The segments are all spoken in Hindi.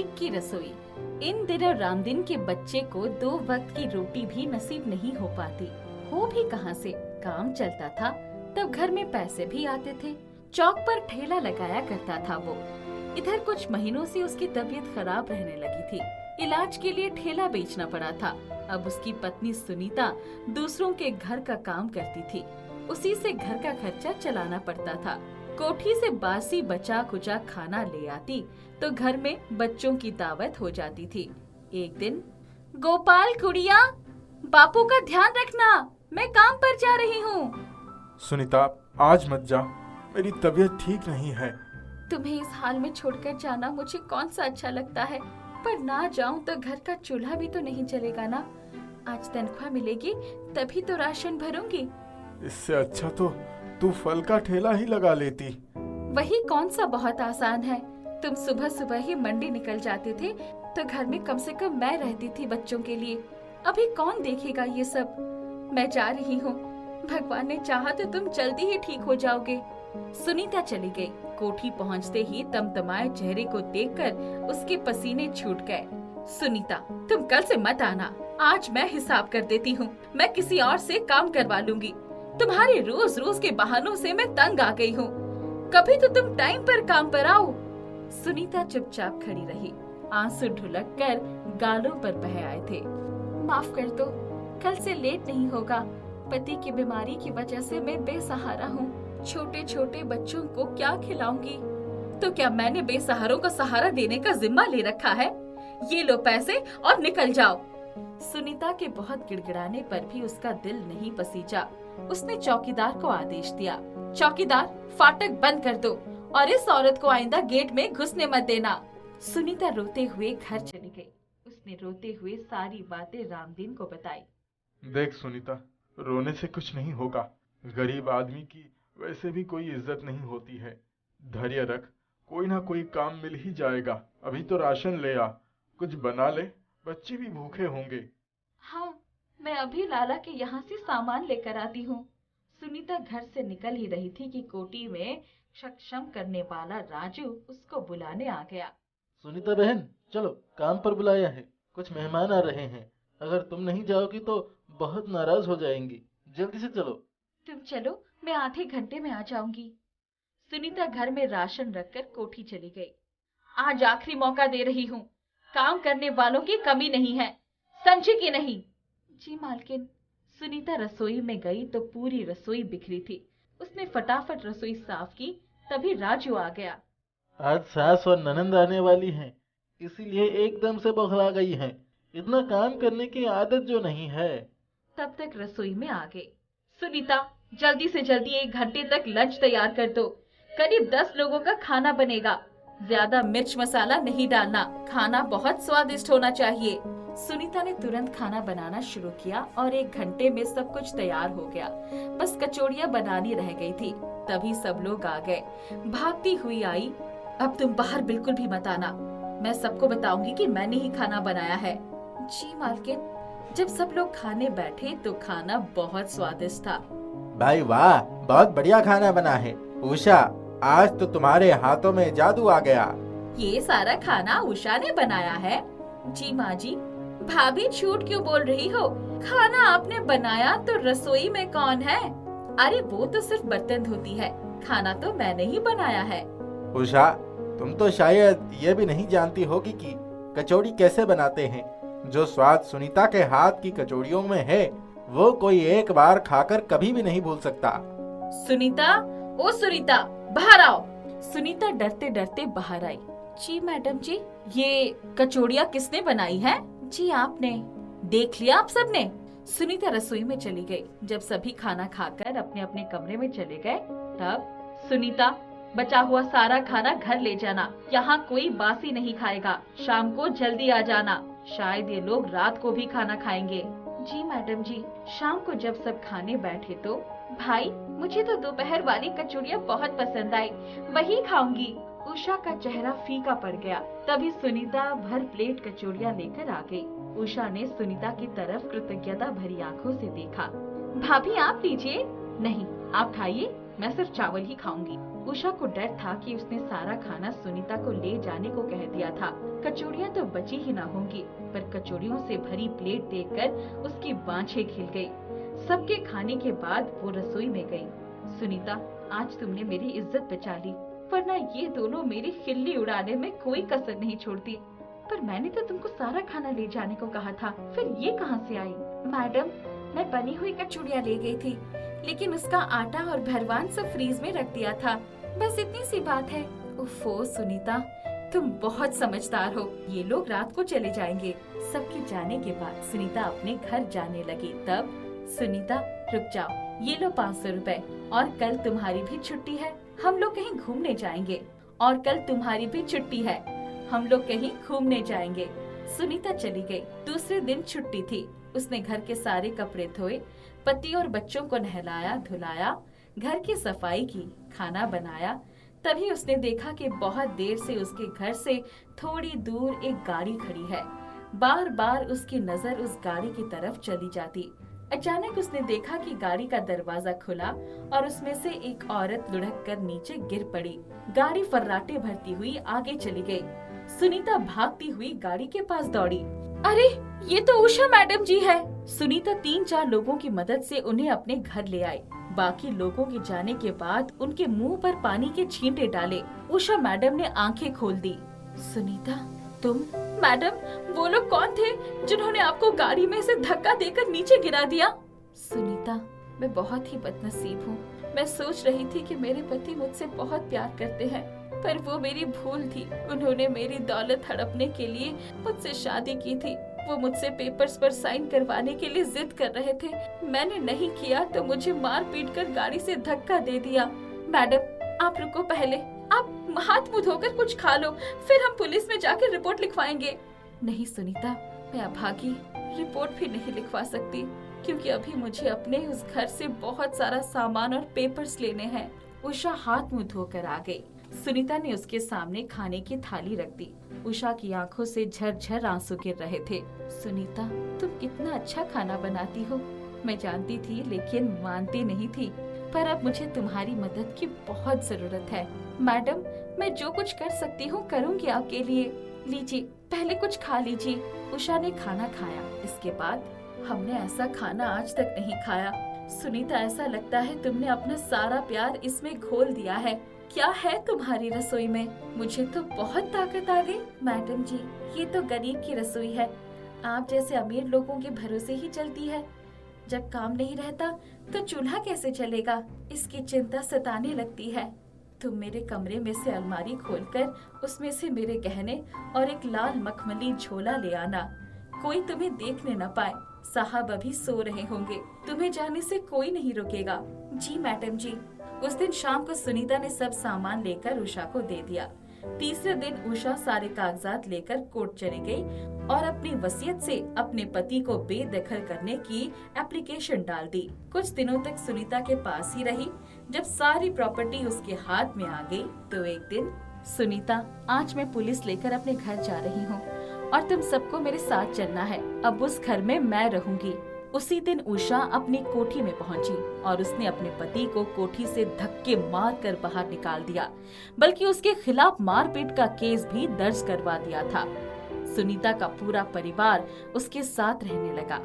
गरीब की रसोई। इन दिनों रामदीन के बच्चे को 2 वक्त की रोटी भी नसीब नहीं हो पाती। हो भी कहां से, काम चलता था तब घर में पैसे भी आते थे। चौक पर ठेला लगाया करता था वो। इधर कुछ महीनों से उसकी तबीयत खराब रहने लगी थी। इलाज के लिए ठेला बेचना पड़ा था। अब उसकी पत्नी सुनीता दूसरों के घर का काम करती थी। उसी से घर का खर्चा चलाना पड़ता था। कोठी से बासी बचा कुचा खाना ले आती तो घर में बच्चों की दावत हो जाती थी। एक दिन, गोपाल कुड़िया, बापू का ध्यान रखना, मैं काम पर जा रही हूँ। सुनीता, आज मत जा, मेरी तबीयत ठीक नहीं है। तुम्हें इस हाल में छोड़कर जाना मुझे कौन सा अच्छा लगता है, पर ना जाऊं तो घर का चूल्हा भी तो नहीं चलेगा ना। आज तनख्वाह मिलेगी तभी तो राशन भरूंगी। इससे अच्छा तो तू फल का ठेला ही लगा लेती। वही कौन सा बहुत आसान है। तुम सुबह सुबह ही मंडी निकल जाते थे तो घर में कम से कम मैं रहती थी बच्चों के लिए। अभी कौन देखेगा ये सब। मैं जा रही हूँ, भगवान ने चाहा तो तुम जल्दी ही ठीक हो जाओगे। सुनीता चली गई। कोठी पहुँचते ही तमतमाए चेहरे को देखकर उसके पसीने छूट गए। सुनीता, तुम कल से मत आना, आज मैं हिसाब कर देती हूँ। मैं किसी और से काम करवा लूंगी। तुम्हारे रोज रोज के बहानों से मैं तंग आ गई हूँ। कभी तो तुम टाइम पर काम पर आओ। सुनीता चुपचाप खड़ी रही। आंसू ढुलक कर गालों पर बह आए थे। माफ कर दो, कल से लेट नहीं होगा। पति की बीमारी की वजह से मैं बेसहारा हूँ। छोटे छोटे बच्चों को क्या खिलाऊंगी? तो क्या मैंने बेसहारों को सहारा देने का जिम्मा ले रखा है? ये लो पैसे और निकल जाओ। सुनीता के बहुत गिड़गिड़ाने पर भी उसका दिल नहीं पसीजा। उसने चौकीदार को आदेश दिया, चौकीदार, फाटक बंद कर दो और इस औरत को आइंदा गेट में घुसने मत देना। सुनीता रोते हुए घर चली गई। उसने रोते हुए सारी बातें रामदीन को बताई। देख सुनीता, रोने से कुछ नहीं होगा। गरीब आदमी की वैसे भी कोई इज्जत नहीं होती है। धैर्य रख, कोई ना कोई काम मिल ही जाएगा। अभी तो राशन ले आ, कुछ बना ले, बच्चे भी भूखे होंगे। हाँ, मैं अभी लाला के यहाँ से सामान लेकर आती हूँ। सुनीता घर से निकल ही रही थी कि कोठी में सक्षम करने वाला राजू उसको बुलाने आ गया। सुनीता बहन, चलो, काम पर बुलाया है, कुछ मेहमान आ रहे हैं। अगर तुम नहीं जाओगी तो बहुत नाराज हो जाएंगी। जल्दी से चलो। तुम चलो, मैं आधे घंटे में आ जाऊंगी। सुनीता घर में राशन रखकर कोठी चली गई। आज आखिरी मौका दे रही हूँ, काम करने वालों की कमी नहीं है, समझी कि नहीं? जी मालकिन। सुनीता रसोई में गई तो पूरी रसोई बिखरी थी। उसने फटाफट रसोई साफ की, तभी राजू आ गया। आज सास और ननंद आने वाली हैं, इसीलिए एकदम से बौखला गई हैं। इतना काम करने की आदत जो नहीं है। तब तक रसोई में आ गए। सुनीता, जल्दी से जल्दी 1 घंटे तक लंच तैयार कर दो। करीब 10 लोगों का खाना बनेगा। ज्यादा मिर्च मसाला नहीं डालना, खाना बहुत स्वादिष्ट होना चाहिए। सुनीता ने तुरंत खाना बनाना शुरू किया और 1 घंटे में सब कुछ तैयार हो गया। बस कचौड़ियाँ बनानी रह गई थी। तभी सब लोग आ गए। भागती हुई आई, अब तुम बाहर बिल्कुल भी मत आना, मैं सबको बताऊंगी कि मैंने ही खाना बनाया है। जी मालकिन। जब सब लोग खाने बैठे तो खाना बहुत स्वादिष्ट था। भाई वाह, बहुत बढ़िया खाना बना है। उषा, आज तो तुम्हारे हाथों में जादू आ गया। ये सारा खाना उषा ने बनाया है? जी माँ जी। भाभी झूठ क्यों बोल रही हो? खाना आपने बनाया तो रसोई में कौन है? अरे वो तो सिर्फ बर्तन धोती है, खाना तो मैंने ही बनाया है। उषा, तुम तो शायद ये भी नहीं जानती होगी कि कचौड़ी कैसे बनाते हैं। जो स्वाद सुनीता के हाथ की कचौड़ियों में है, वो कोई एक बार खाकर कभी भी नहीं भूल सकता। सुनीता, ओ सुनीता, बाहर आओ। सुनीता डरते डरते बाहर आई। जी मैडम जी, ये कचौड़ियाँ किसने बनाई है? जी आपने। देख लिया आप सबने? सुनीता रसोई में चली गई। जब सभी खाना खाकर अपने अपने कमरे में चले गए, तब सुनीता, बचा हुआ सारा खाना घर ले जाना, यहाँ कोई बासी नहीं खाएगा। शाम को जल्दी आ जाना, शायद ये लोग रात को भी खाना खाएंगे। जी मैडम जी। शाम को जब सब खाने बैठे तो, भाई मुझे तो दोपहर वाली कचौड़ियाँ बहुत पसंद आई, वही खाऊंगी। उषा का चेहरा फीका पड़ गया। तभी सुनीता भर प्लेट कचौड़ियाँ लेकर आ गई। उषा ने सुनीता की तरफ कृतज्ञता भरी आंखों से देखा। भाभी आप लीजिए। नहीं, आप खाइए, मैं सिर्फ चावल ही खाऊंगी। उषा को डर था कि उसने सारा खाना सुनीता को ले जाने को कह दिया था। कचौड़ियाँ तो बची ही ना होंगी, पर कचौड़ियों से भरी प्लेट देखकर उसकी बाँछें खिल गई। सबके खाने के बाद वो रसोई में गई। सुनीता, आज तुमने मेरी इज्जत बचा ली, वरना ये दोनों मेरी खिल्ली उड़ाने में कोई कसर नहीं छोड़ती। पर मैंने तो तुमको सारा खाना ले जाने को कहा था, फिर ये कहाँ से आई? मैडम, मैं बनी हुई कचौड़ियाँ ले गई थी, लेकिन उसका आटा और भरवान सब फ्रीज में रख दिया था। बस इतनी सी बात है। उफ़ो सुनीता, तुम बहुत समझदार हो। ये लोग रात को चले जाएंगे। सबके जाने के बाद सुनीता अपने घर जाने लगी। तब सुनीता, रुक जाओ, ये लो 500 रुपए, और कल तुम्हारी भी छुट्टी है, हम लोग कहीं घूमने जाएंगे। और कल तुम्हारी भी छुट्टी है, हम लोग कहीं घूमने जाएंगे। सुनीता चली गई। दूसरे दिन छुट्टी थी। उसने घर के सारे कपड़े धोए, पति और बच्चों को नहलाया धुलाया, घर की सफाई की, खाना बनाया। तभी उसने देखा कि बहुत देर से उसके घर से थोड़ी दूर एक गाड़ी खड़ी है। बार बार उसकी नजर उस गाड़ी की तरफ चली जाती। अचानक उसने देखा कि गाड़ी का दरवाजा खुला और उसमें से एक औरत लुढ़क कर नीचे गिर पड़ी। गाड़ी फर्राटे भरती हुई आगे चली गई। सुनीता भागती हुई गाड़ी के पास दौड़ी। अरे, ये तो उषा मैडम जी है। सुनीता 3-4 लोगों की मदद से उन्हें अपने घर ले आई। बाकी लोगों के जाने के बाद उनके मुंह पर पानी के छींटे डाले। उषा मैडम ने आंखें खोल दी। सुनीता, तुम? मैडम, वो लोग कौन थे जिन्होंने आपको गाड़ी में से धक्का देकर नीचे गिरा दिया? सुनीता, मैं बहुत ही बदनसीब हूँ। मैं सोच रही थी कि मेरे पति मुझसे बहुत प्यार करते हैं, पर वो मेरी भूल थी। उन्होंने मेरी दौलत हड़पने के लिए मुझसे शादी की थी। वो मुझसे पेपर्स पर साइन करवाने के लिए जिद कर रहे थे। मैंने नहीं किया तो मुझे मार पीट कर गाड़ी से धक्का दे दिया। मैडम, आप रुको, पहले आप हाथ मुंह धोकर कुछ खा लो, फिर हम पुलिस में जाकर रिपोर्ट लिखवाएंगे। नहीं सुनीता, मैं अभागी, रिपोर्ट भी नहीं लिखवा सकती, क्योंकि अभी मुझे अपने उस घर से बहुत सारा सामान और पेपर्स लेने हैं। उषा हाथ मुंह धोकर आ गई। सुनीता ने उसके सामने खाने की थाली रख दी। उषा की आंखों से झरझर आंसू गिर रहे थे। सुनीता, तुम कितना अच्छा खाना बनाती हो। मैं जानती थी, लेकिन मानती नहीं थी। पर अब मुझे तुम्हारी मदद की बहुत जरूरत है। मैडम, मैं जो कुछ कर सकती हूँ करूँगी आपके लिए। लीजिए, पहले कुछ खा लीजिए। उषा ने खाना खाया। इसके बाद, हमने ऐसा खाना आज तक नहीं खाया। सुनीता, ऐसा लगता है तुमने अपना सारा प्यार इसमें घोल दिया है। क्या है तुम्हारी रसोई में? मुझे तो बहुत ताकत आ गई। मैडम जी, ये तो गरीब की रसोई है। आप जैसे अमीर लोगों के भरोसे ही चलती है। जब काम नहीं रहता तो चूल्हा कैसे चलेगा, इसकी चिंता सताने लगती है। तुम मेरे कमरे में से अलमारी खोलकर उसमें से मेरे गहने और एक लाल मखमली झोला ले आना। कोई तुम्हें देखने न पाए। साहब अभी सो रहे होंगे। तुम्हें जाने से कोई नहीं रुकेगा। जी मैडम जी। उस दिन शाम को सुनीता ने सब सामान लेकर उषा को दे दिया। तीसरे दिन उषा सारे कागजात लेकर कोर्ट चली गई और अपनी वसीयत से अपने पति को बेदखल करने की एप्लीकेशन डाल दी। कुछ दिनों तक सुनीता के पास ही रही। जब सारी प्रॉपर्टी उसके हाथ में आ गई तो एक दिन, सुनीता, आज मैं पुलिस लेकर अपने घर जा रही हूँ और तुम सबको मेरे साथ चलना है। अब उस घर में मैं रहूंगी। उसी दिन उषा अपनी कोठी में पहुंची और उसने अपने पति को कोठी से धक्के मारकर बाहर निकाल दिया, बल्कि उसके खिलाफ मारपीट का केस भी दर्ज करवा दिया था। सुनीता का पूरा परिवार उसके साथ रहने लगा।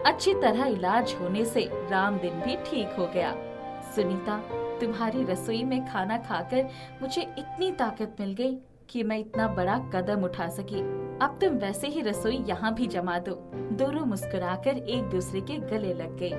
अच्छी तरह इलाज होने से राम दिन भी ठीक हो गया। सुनीता, तुम्हारी रसोई में खाना खाकर मुझे इतनी ताकत मिल गई कि मैं इतना बड़ा कदम उठा सकी। अब तुम वैसे ही रसोई यहाँ भी जमा दो। दोनों मुस्कुराकर एक दूसरे के गले लग गए।